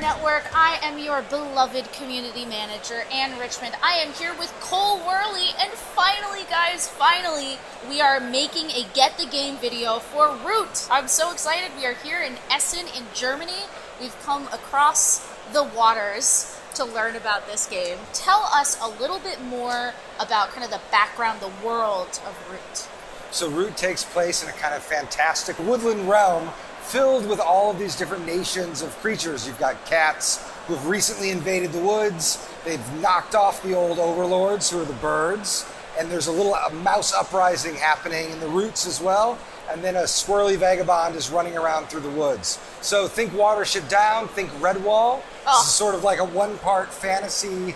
Network. I am your beloved community manager, Ann Richmond. I am here with Cole Worley, and finally, guys, we are making a Get the Game video for Root. I'm so excited. We are here in Essen in Germany. We've come across the waters to learn about this game. Tell us a little bit more about kind of the background, the world of Root. So Root takes place in a kind of fantastic woodland realm filled with all of these different nations of creatures. You've got cats who have recently invaded the woods. They've knocked off the old overlords, who are the birds. And there's a little mouse uprising happening in the roots as well. And then a squirrely vagabond is running around through the woods. So think Watership Down, think Redwall. Oh. This is sort of like a one-part fantasy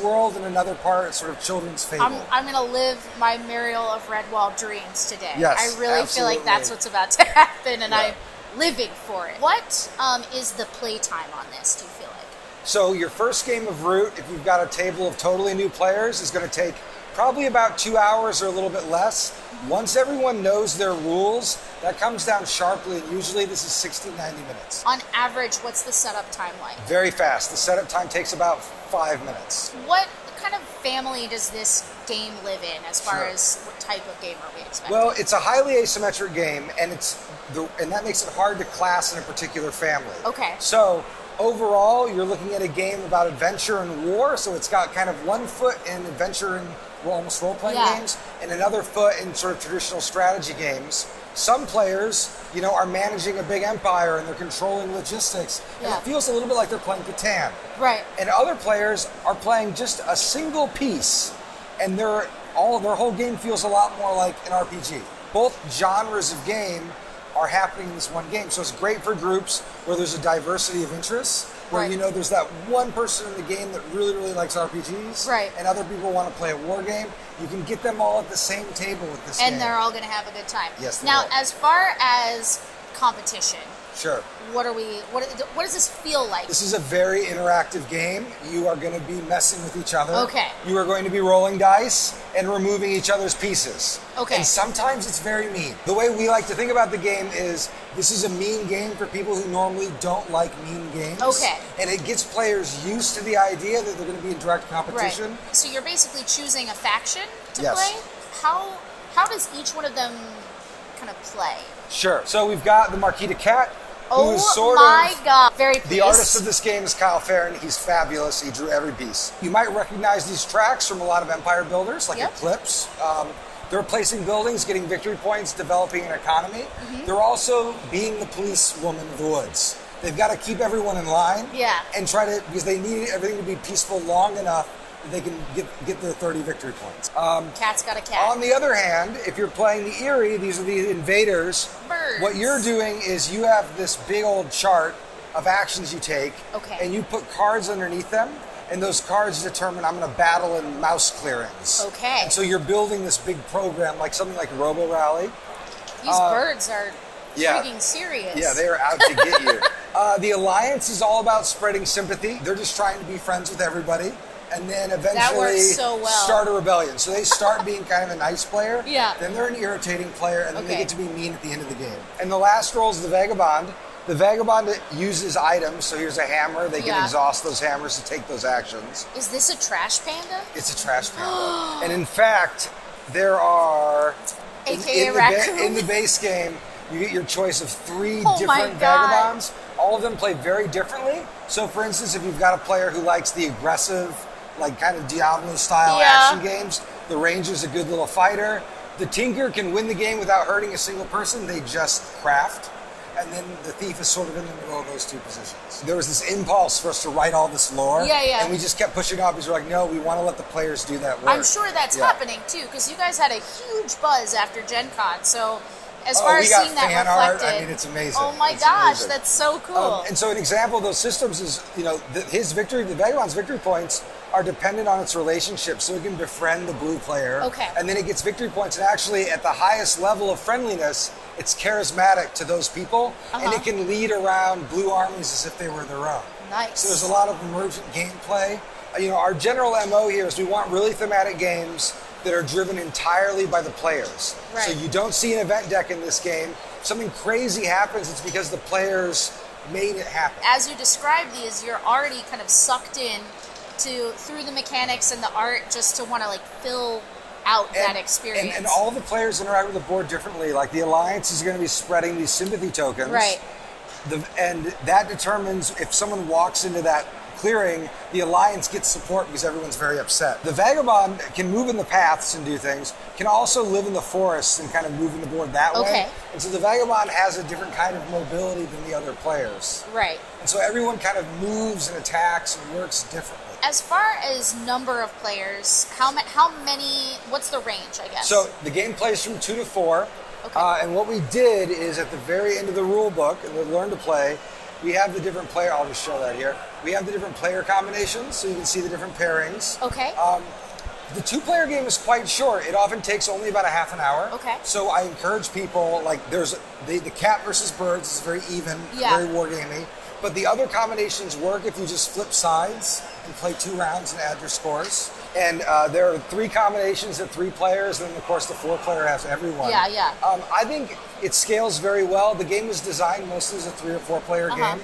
world and another part sort of children's fable. I'm going to live my Muriel of Redwall dreams today. Yes, I really absolutely. feel like that's what's about to happen, and Yeah. I'm living for it. What is the playtime on this, do you feel like? So your first game of Root, if you've got a table of totally new players, is going to take probably about 2 hours or a little bit less. Once everyone knows their rules, that comes down sharply, and usually this is 60, 90 minutes. On average, what's the setup time like? Very fast. The setup time takes about 5 minutes. What kind of family does this game live in as far Sure. as what type of game are we expecting? Well, it's a highly asymmetric game, and that makes it hard to class in a particular family. Okay. So overall, you're looking at a game about adventure and war, so it's got kind of one foot in adventure and almost role-playing games, and another foot in sort of traditional strategy games. Some players, are managing a big empire and they're controlling logistics, and it feels a little bit like they're playing Catan. Right. And other players are playing just a single piece, and their whole game feels a lot more like an RPG. Both genres of game are happening in this one game, so it's great for groups where there's a diversity of interests, where there's that one person in the game that really, really likes RPGs, right, and other people want to play a war game. You can get them all at the same table with this game. And they're all going to have a good time. Yes, they Now, will. as far as competition, Sure. what does this feel like? This is a very interactive game. You are going to be messing with each other. Okay. You are going to be rolling dice and removing each other's pieces. Okay. And sometimes it's very mean. The way we like to think about the game is this is a mean game for people who normally don't like mean games. Okay. And it gets players used to the idea that they're going to be in direct competition. Right. So you're basically choosing a faction to Yes. play? How does each one of them kind of play? Sure. So we've got the Marquis de Cat, who is Oh my God. Very pleased. The artist of this game is Kyle Farron. He's fabulous. He drew every piece. You might recognize these tracks from a lot of Empire builders, like Eclipse. They're placing buildings, getting victory points, developing an economy. They're also being the policewoman of the woods. They've got to keep everyone in line and because they need everything to be peaceful long enough that they can get their 30 victory points. Cat's got a cat. On the other hand, if you're playing the Eerie, these are the invaders. Birds. What you're doing is you have this big old chart of actions you take, and you put cards underneath them, and those cards determine I'm going to battle in mouse clearings. Okay. And so you're building this big program, like something like Robo Rally. These birds are freaking serious. Yeah, they are out to get you. The Alliance is all about spreading sympathy. They're just trying to be friends with everybody. And then eventually start a rebellion. So they start being kind of a nice player. Then they're an irritating player, and then they get to be mean at the end of the game. And the last role is the Vagabond. The Vagabond uses items. So here's a hammer. They can exhaust those hammers to take those actions. Is this a trash panda? It's a trash panda. And in fact, there are... AKA raccoon. In the base game, you get your choice of 3 Oh different Vagabonds. All of them play very differently. So for instance, if you've got a player who likes the aggressive, like kind of Diablo-style action games, the Ranger's a good little fighter. The Tinker can win the game without hurting a single person. They just craft. And then the Thief is sort of in the middle of those two positions. There was this impulse for us to write all this lore. And we just kept pushing off because we're like, no, we want to let the players do that work. I'm sure that's happening too, because you guys had a huge buzz after Gen Con. So as far as seeing that reflected, art, I mean, it's amazing. Oh my gosh, that's so cool. And so an example of those systems is, the Vagabond's victory points are dependent on its relationship, so it can befriend the blue player. And then it gets victory points, and actually at the highest level of friendliness, it's charismatic to those people, and it can lead around blue armies as if they were their own. Nice. So there's a lot of emergent gameplay. Our general MO here is we want really thematic games that are driven entirely by the players. So you don't see an event deck in this game. If something crazy happens, it's because the players made it happen. As you describe these, you're already kind of sucked in through the mechanics and the art just to want to like fill out that experience. And all the players interact with the board differently. Like the Alliance is going to be spreading these sympathy tokens. Right. And that determines if someone walks into that clearing, the Alliance gets support because everyone's very upset. The Vagabond can move in the paths and do things, can also live in the forests and kind of move in the board that way. And so the Vagabond has a different kind of mobility than the other players. Right. And so everyone kind of moves and attacks and works differently. As far as number of players, how many, what's the range, I guess? So the game plays from 2 to 4. Okay. And what we did is at the very end of the rule book, in the Learn to Play, we have the different player, I'll just show that here. We have the different player combinations, so you can see the different pairings. Okay. The 2-player game is quite short. It often takes only about a half an hour. Okay. So I encourage people, like there's the cat versus birds is very even, very wargamey. But the other combinations work if you just flip sides and play 2 rounds and add your scores. And there are 3 combinations at 3 players, and then of course the 4-player has everyone. Yeah. I think it scales very well. The game was designed mostly as a 3 or 4-player game,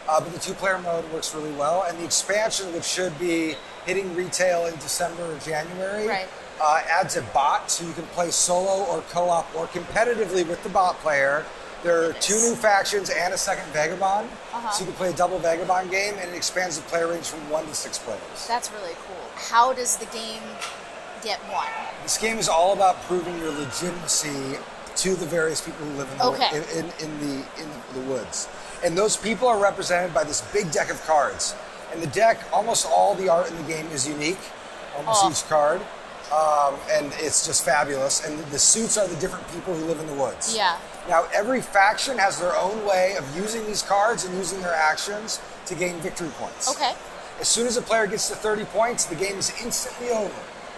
but the 2-player mode works really well. And the expansion, which should be hitting retail in December or January, adds a bot, so you can play solo or co-op or competitively with the bot player. There are 2 new factions and a second Vagabond, so you can play a double Vagabond game, and it expands the player range from 1 to 6 players. That's really cool. How does the game get won? This game is all about proving your legitimacy to the various people who live in the woods. And those people are represented by this big deck of cards. And the deck, almost all the art in the game is unique, almost each card. And it's just fabulous. And the suits are the different people who live in the woods. Yeah. Now, every faction has their own way of using these cards and using their actions to gain victory points. Okay. As soon as a player gets to 30 points, the game is instantly over,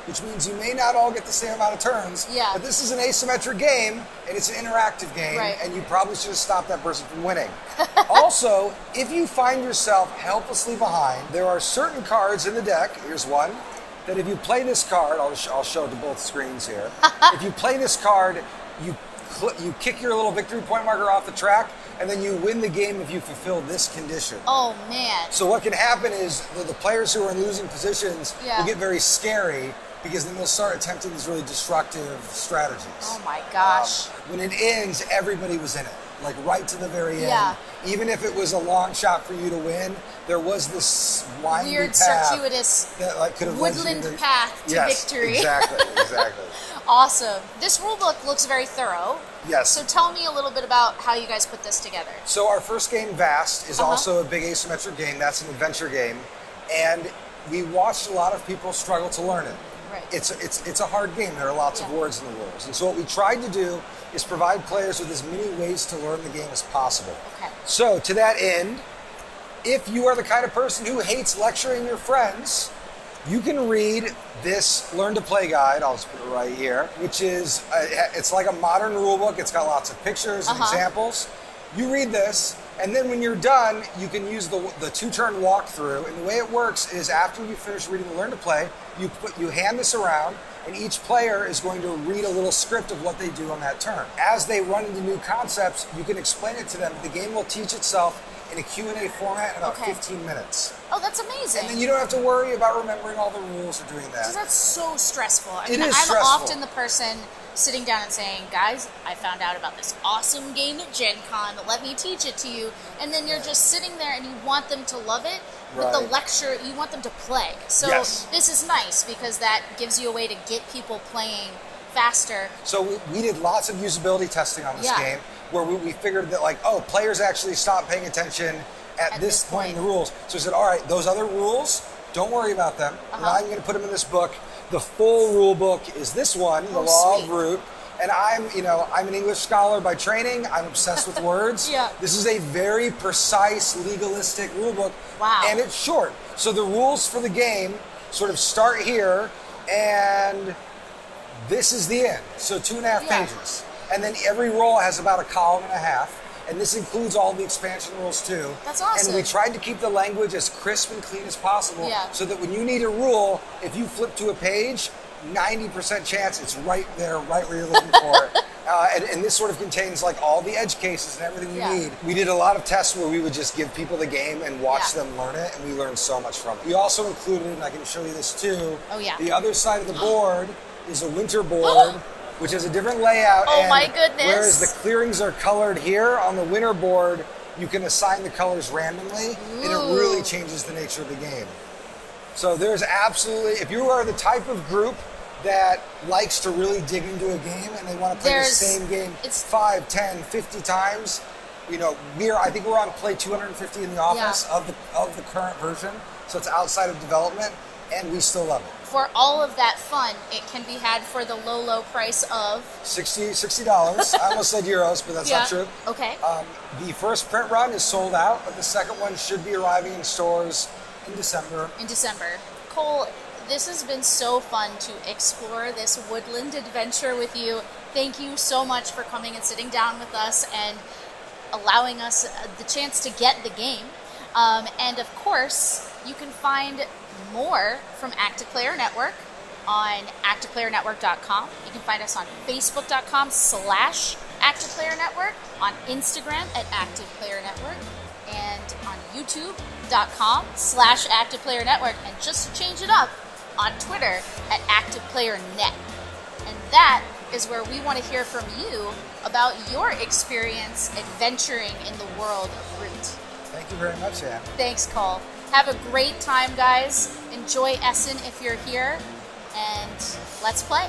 which means you may not all get the same amount of turns, but this is an asymmetric game, and it's an interactive game, and you probably should have stopped that person from winning. Also, if you find yourself helplessly behind, there are certain cards in the deck, here's one, that if you play this card, I'll show it to both screens here, if you play this card, you kick your little victory point marker off the track, and then you win the game if you fulfill this condition. Oh, man. So what can happen is the players who are in losing positions will get very scary, because then they'll start attempting these really destructive strategies. Oh, my gosh. When it ends, everybody was in it, like right to the very end. Yeah. Even if it was a long shot for you to win, there was this windy weird, path circuitous that, like, could have woodland path to victory. Exactly. Awesome. This rulebook looks very thorough. Yes. So tell me a little bit about how you guys put this together. So our first game, Vast, is also a big asymmetric game. That's an adventure game. And we watched a lot of people struggle to learn it. Right. It's a hard game. There are lots of words in the rules. And so what we tried to do is provide players with as many ways to learn the game as possible. Okay. So to that end, if you are the kind of person who hates lecturing your friends, you can read this Learn to Play guide, I'll just put it right here, which is, it's like a modern rule book. It's got lots of pictures and examples. You read this, and then when you're done, you can use the 2-turn walkthrough. And the way it works is after you finish reading the Learn to Play, you hand this around, and each player is going to read a little script of what they do on that turn. As they run into new concepts, you can explain it to them. The game will teach itself in a Q&A format in about 15 minutes. Oh, that's amazing. And then you don't have to worry about remembering all the rules or doing that. Because that's so stressful. I mean, it is I'm stressful. often the person sitting down and saying, guys, I found out about this awesome game at Gen Con, let me teach it to you. And then you're just sitting there and you want them to love it, but the lecture, you want them to play. So this is nice because that gives you a way to get people playing faster. So we did lots of usability testing on this game, where we figured that, like, oh, players actually stop paying attention at this point in the rules. So we said, all right, those other rules, don't worry about them. We're not even going to put them in this book. The full rule book is this one, The Law of Root. And I'm an English scholar by training. I'm obsessed with words. This is a very precise, legalistic rule book. Wow. And it's short. So the rules for the game sort of start here, and this is the end. So 2.5 pages. And then every roll has about a column and a half. And this includes all the expansion rules too. That's awesome. And we tried to keep the language as crisp and clean as possible, so that when you need a rule, if you flip to a page, 90% chance it's right there, right where you're looking for it. And this sort of contains like all the edge cases and everything we need. We did a lot of tests where we would just give people the game and watch them learn it, and we learned so much from it. We also included, and I can show you this too, the other side of the board is a winter board, which has a different layout. Oh my goodness. Whereas the clearings are colored here, on the winter board, you can assign the colors randomly, and it really changes the nature of the game. So there's absolutely, if you are the type of group that likes to really dig into a game and they want to play the same game 5, 10, 50 times, you know, I think we're on play 250 in the office of the current version, so it's outside of development, and we still love it. For all of that fun, it can be had for the low price of $60. I almost said euros, but that's not true. Okay. The first print run is sold out, but the second one should be arriving in stores in December. Cole, this has been so fun to explore this woodland adventure with you. Thank you so much for coming and sitting down with us and allowing us the chance to get the game. And of course, you can find more from Active Player Network on activeplayernetwork.com. You can find us on facebook.com/ActivePlayerNetwork, on Instagram at ActivePlayerNetwork, and on youtube.com/ActivePlayerNetwork, and just to change it up, on Twitter at ActivePlayerNet. And that is where we want to hear from you about your experience adventuring in the world of Root. Thank you very much, Anne. Thanks, Cole. Have a great time, guys. Enjoy Essen if you're here, and let's play.